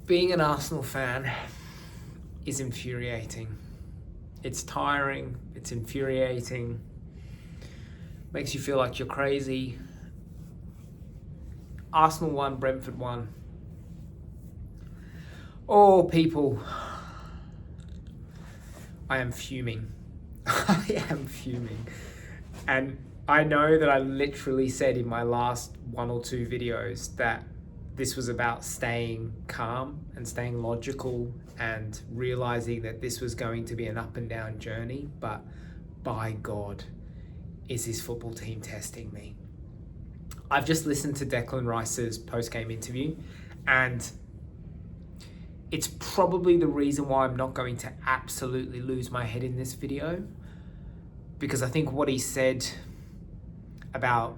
Being an Arsenal fan is infuriating. It's tiring, it's infuriating, makes you feel like you're crazy. Arsenal won, Brentford won. Oh, people, I am fuming. I am fuming. And I know that I literally said in my last one or two videos that this was about staying calm and staying logical and realizing that this was going to be an up and down journey. But by God, is this football team testing me? I've just listened to Declan Rice's post-game interview, and it's probably the reason why I'm not going to absolutely lose my head in this video, because I think what he said about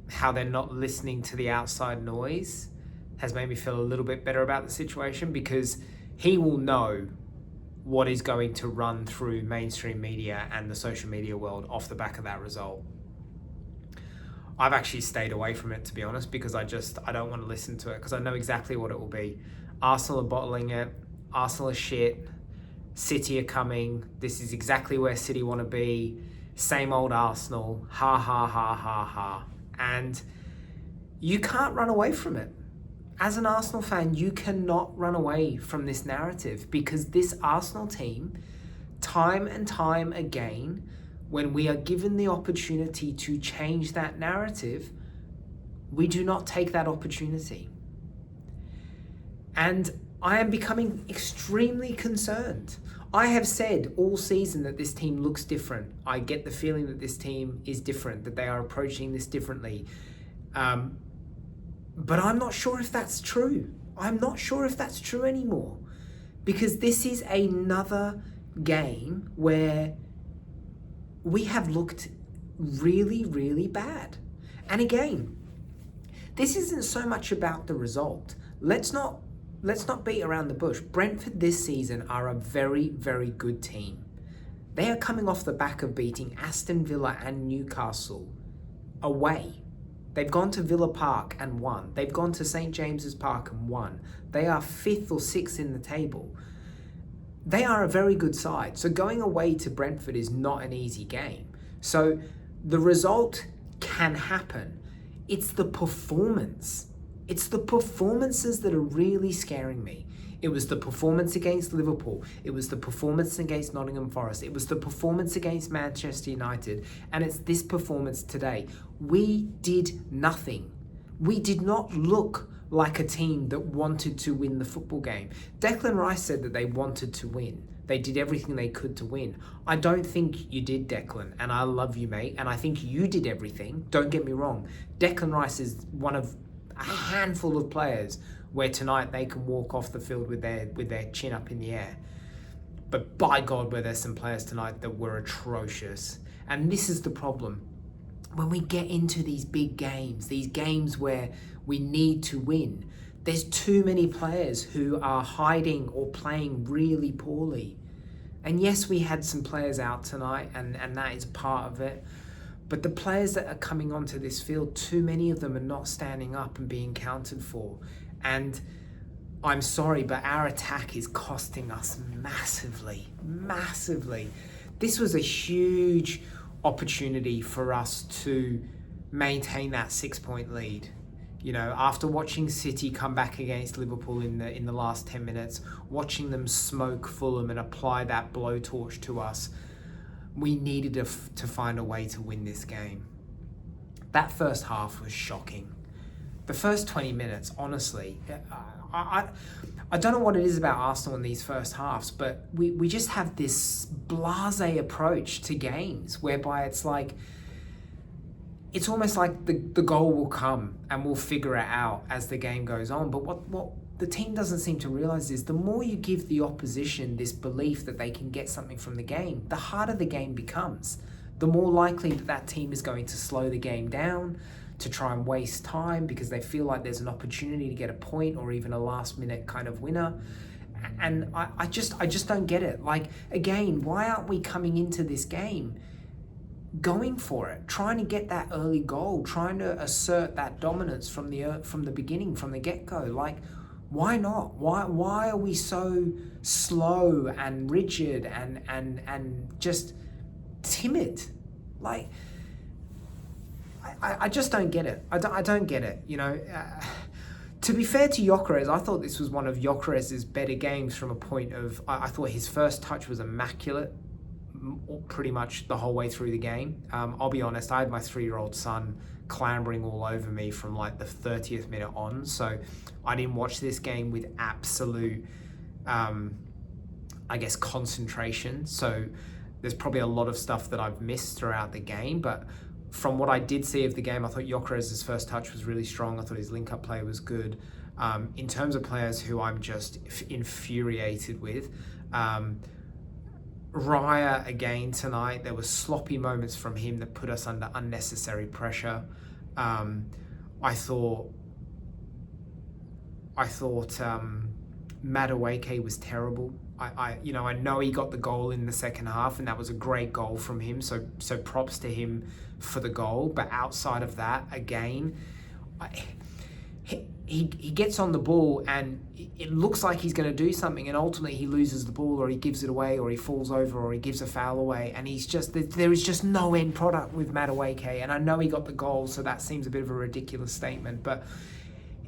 how they're not listening to the outside noise has made me feel a little bit better about the situation, because he will know what is going to run through mainstream media and the social media world off the back of that result. I've actually stayed away from it, to be honest, because I don't want to listen to it, because I know exactly what it will be. Arsenal are bottling it. Arsenal are shit. City are coming. This is exactly where City want to be. Same old Arsenal. Ha, ha, ha, ha, ha. And you can't run away from it. As an Arsenal fan, you cannot run away from this narrative, because this Arsenal team, time and time again, when we are given the opportunity to change that narrative, we do not take that opportunity. And I am becoming extremely concerned. I have said all season that this team looks different. I get the feeling that this team is different, that they are approaching this differently. But I'm not sure if that's true. I'm not sure if that's true anymore, because this is another game where we have looked really, really bad. And again, this isn't so much about the result. Let's not beat around the bush. Brentford this season are a very, very good team. They are coming off the back of beating Aston Villa and Newcastle away. They've gone to Villa Park and won. They've gone to St. James's Park and won. They are 5th or 6th in the table. They are a very good side. So going away to Brentford is not an easy game. So the result can happen. It's the performance. It's the performances that are really scaring me. It was the performance against Liverpool. It was the performance against Nottingham Forest. It was the performance against Manchester United. And it's this performance today. We did nothing. We did not look like a team that wanted to win the football game. Declan Rice said that they wanted to win. They did everything they could to win. I don't think you did, Declan, and I love you, mate, and I think you did everything. Don't get me wrong. Declan Rice is one of a handful of players where tonight they can walk off the field with their chin up in the air. But by God, were there some players tonight that were atrocious. And this is the problem. When we get into these big games, these games where we need to win, there's too many players who are hiding or playing really poorly. And yes, we had some players out tonight, and that is part of it. But the players that are coming onto this field, too many of them are not standing up and being counted for. And I'm sorry, but our attack is costing us massively, massively. This was a huge opportunity for us to maintain that 6-point lead. You know, after watching City come back against Liverpool in the last 10 minutes, watching them smoke Fulham and apply that blowtorch to us, we needed to find a way to win this game. That first half was shocking. The first 20 minutes, honestly, I don't know what it is about Arsenal in these first halves, but we just have this blasé approach to games whereby it's like, it's almost like the goal will come and we'll figure it out as the game goes on. But what the team doesn't seem to realise is the more you give the opposition this belief that they can get something from the game, the harder the game becomes. The more likely that team is going to slow the game down, to try and waste time because they feel like there's an opportunity to get a point or even a last minute kind of winner. And I just don't get it. Like, again, why aren't we coming into this game going for it, trying to get that early goal, trying to assert that dominance from the beginning, from the get-go? Like, Why not? Why are we so slow and rigid and just timid? Like, I just don't get it. I don't get it, you know. To be fair to Gyökeres, I thought this was one of Gyökeres' better games from a point of, I thought his first touch was immaculate pretty much the whole way through the game. I'll be honest, I had my 3-year-old son clambering all over me from like the 30th minute on, so I didn't watch this game with absolute, I guess, concentration. So there's probably a lot of stuff that I've missed throughout the game, but from what I did see of the game, I thought Gyökeres' first touch was really strong. I thought his link-up play was good. In terms of players who I'm just infuriated with, Raya again tonight, there were sloppy moments from him that put us under unnecessary pressure. I thought Madueke was terrible. I know he got the goal in the second half, and that was a great goal from him. So props to him for the goal. But outside of that, again, he gets on the ball and it looks like he's going to do something, and ultimately he loses the ball, or he gives it away, or he falls over, or he gives a foul away, and there is just no end product with Madueke. And I know he got the goal, so that seems a bit of a ridiculous statement, but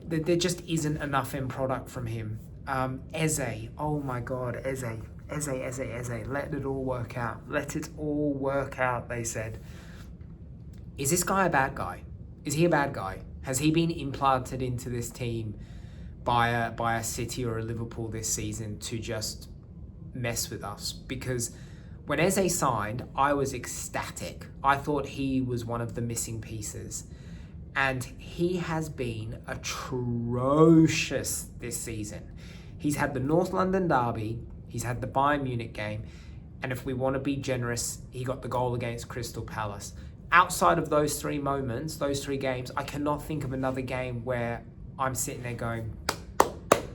there just isn't enough end product from him. Eze, oh my God, Eze, let it all work out. Let it all work out, they said. Is this guy a bad guy? Is he a bad guy? Has he been implanted into this team by a City or a Liverpool this season to just mess with us? Because when Eze signed, I was ecstatic. I thought he was one of the missing pieces. And he has been atrocious this season. He's had the North London derby, he's had the Bayern Munich game, and if we want to be generous, he got the goal against Crystal Palace. Outside of those 3 moments, those 3 games, I cannot think of another game where I'm sitting there going,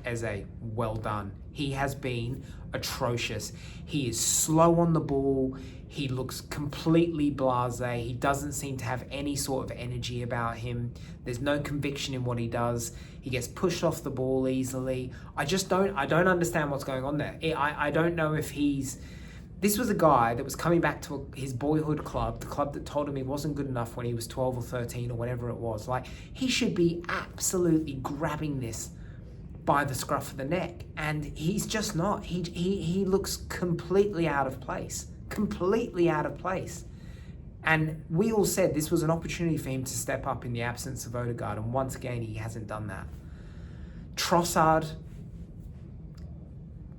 Eze, well done. He has been atrocious. He is slow on the ball. He looks completely blasé. He doesn't seem to have any sort of energy about him. There's no conviction in what he does. He gets pushed off the ball easily. I don't understand what's going on there. I don't know if this was a guy that was coming back to his boyhood club, the club that told him he wasn't good enough when he was 12 or 13 or whatever it was. Like, he should be absolutely grabbing this by the scruff of the neck, and he's just not. He looks completely out of place. And we all said this was an opportunity for him to step up in the absence of Odegaard, and once again, he hasn't done that. Trossard,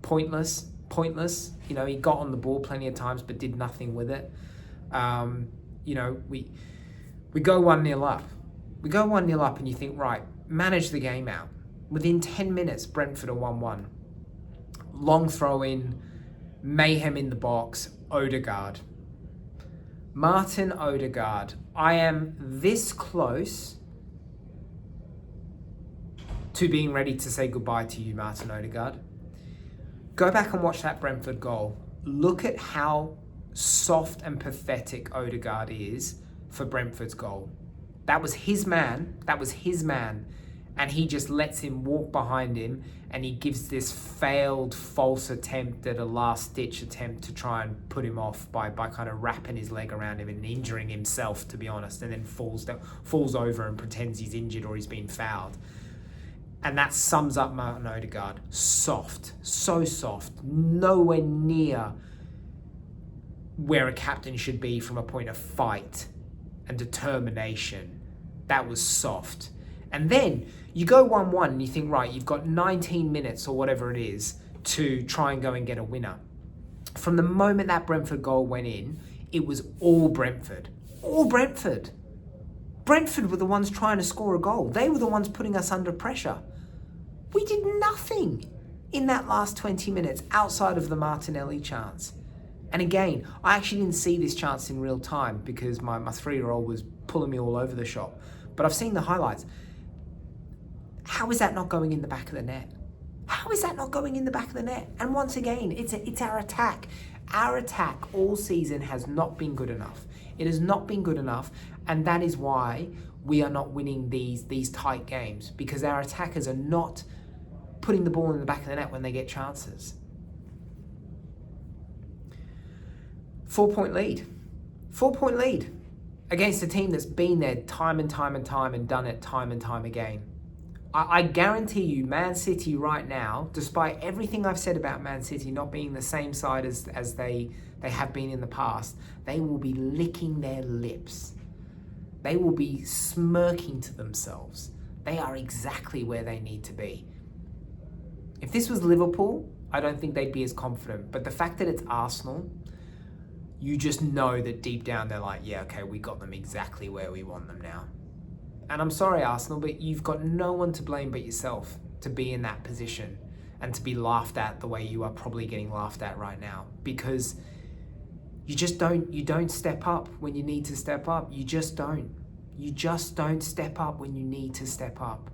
pointless. You know, he got on the ball plenty of times, but did nothing with it. We go 1-0 up. We go 1-0 up, and you think, right, manage the game out. Within 10 minutes, Brentford are 1-1. Long throw in, mayhem in the box, Odegaard. Martin Odegaard. I am this close to being ready to say goodbye to you, Martin Odegaard. Go back and watch that Brentford goal. Look at how soft and pathetic Odegaard is for Brentford's goal. That was his man. And he just lets him walk behind him, and he gives this failed false attempt at a last-ditch attempt to try and put him off by kind of wrapping his leg around him and injuring himself, to be honest, and then falls over and pretends he's injured or he's been fouled. And that sums up Martin Odegaard. Soft, so soft, nowhere near where a captain should be from a point of fight and determination. That was soft. And then you go 1-1 and you think, right, you've got 19 minutes or whatever it is to try and go and get a winner. From the moment that Brentford goal went in, it was all Brentford. All Brentford. Brentford were the ones trying to score a goal. They were the ones putting us under pressure. We did nothing in that last 20 minutes outside of the Martinelli chance. And again, I actually didn't see this chance in real time because my 3-year-old was pulling me all over the shop. But I've seen the highlights. How is that not going in the back of the net? How is that not going in the back of the net? And once again, it's our attack. Our attack all season has not been good enough. It has not been good enough, and that is why we are not winning these tight games, because our attackers are not putting the ball in the back of the net when they get chances. 4-point lead. 4-point lead against a team that's been there time and time and time and done it time and time again. I guarantee you, Man City right now, despite everything I've said about Man City not being the same side as they have been in the past, they will be licking their lips. They will be smirking to themselves. They are exactly where they need to be. If this was Liverpool, I don't think they'd be as confident. But the fact that it's Arsenal, you just know that deep down they're like, yeah, okay, we got them exactly where we want them now. And I'm sorry, Arsenal, but you've got no one to blame but yourself to be in that position and to be laughed at the way you are probably getting laughed at right now, because you don't step up when you need to step up. You just don't step up when you need to step up.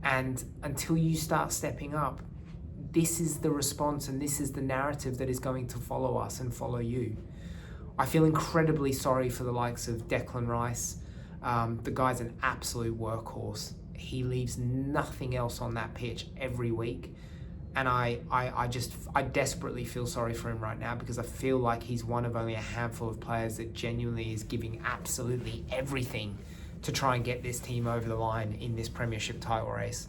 And until you start stepping up, this is the response and this is the narrative that is going to follow us and follow you. I feel incredibly sorry for the likes of Declan Rice. The guy's an absolute workhorse. He leaves nothing else on that pitch every week. And I desperately feel sorry for him right now, because I feel like he's one of only a handful of players that genuinely is giving absolutely everything to try and get this team over the line in this Premiership title race.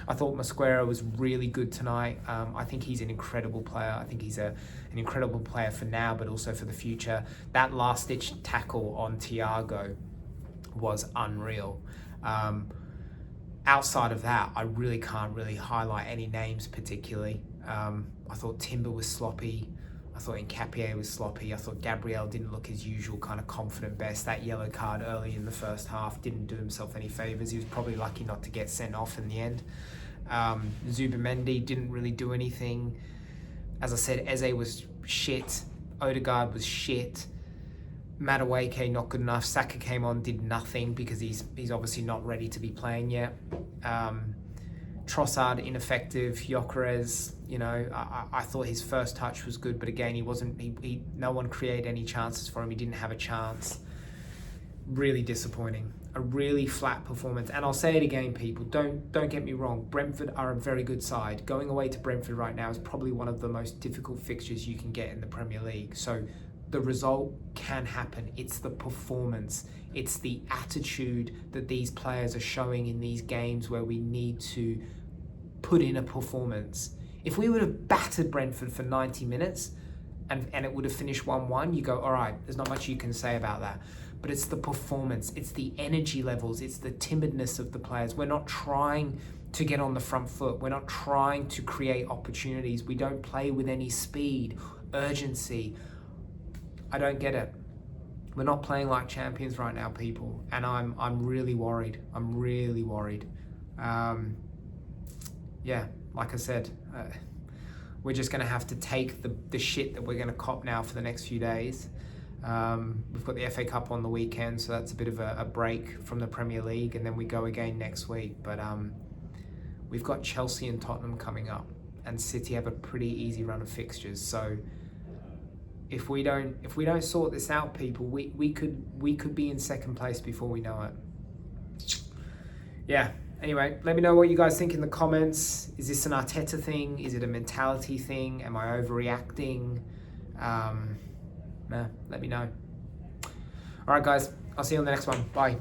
I thought Mosquera was really good tonight. I think he's an incredible player. I think he's an incredible player for now, but also for the future. That last-ditch tackle on Thiago was unreal. Outside of that, I really can't highlight any names particularly. I thought Timber was sloppy. I thought Nketiah was sloppy. I thought Gabriel didn't look his usual kind of confident best. That yellow card early in the first half didn't do himself any favours. He was probably lucky not to get sent off in the end. Zubimendi didn't really do anything. As I said, Eze was shit. Odegaard was shit. Madueke not good enough. Saka came on, did nothing because he's obviously not ready to be playing yet. Trossard ineffective. Gyökeres, I thought his first touch was good, but again, no one created any chances for him. He didn't have a chance. Really disappointing. A really flat performance. And I'll say it again, people, don't get me wrong. Brentford are a very good side. Going away to Brentford right now is probably one of the most difficult fixtures you can get in the Premier League. So the result can happen. It's the performance. It's the attitude that these players are showing in these games where we need to put in a performance. If we would have battered Brentford for 90 minutes and it would have finished 1-1, you go, all right, there's not much you can say about that. But it's the performance, it's the energy levels, it's the timidness of the players. We're not trying to get on the front foot. We're not trying to create opportunities. We don't play with any speed, urgency. I don't get it. We're not playing like champions right now, people, and I'm really worried. I'm really worried. Yeah, like I said, we're just going to have to take the shit that we're going to cop now for the next few days. We've got the FA Cup on the weekend, so that's a bit of a break from the Premier League, and then we go again next week. But we've got Chelsea and Tottenham coming up, and City have a pretty easy run of fixtures. So if we don't sort this out, people, we could be in second place before we know it. Yeah. Anyway, let me know what you guys think in the comments. Is this an Arteta thing? Is it a mentality thing? Am I overreacting? Let me know. All right, guys. I'll see you on the next one. Bye.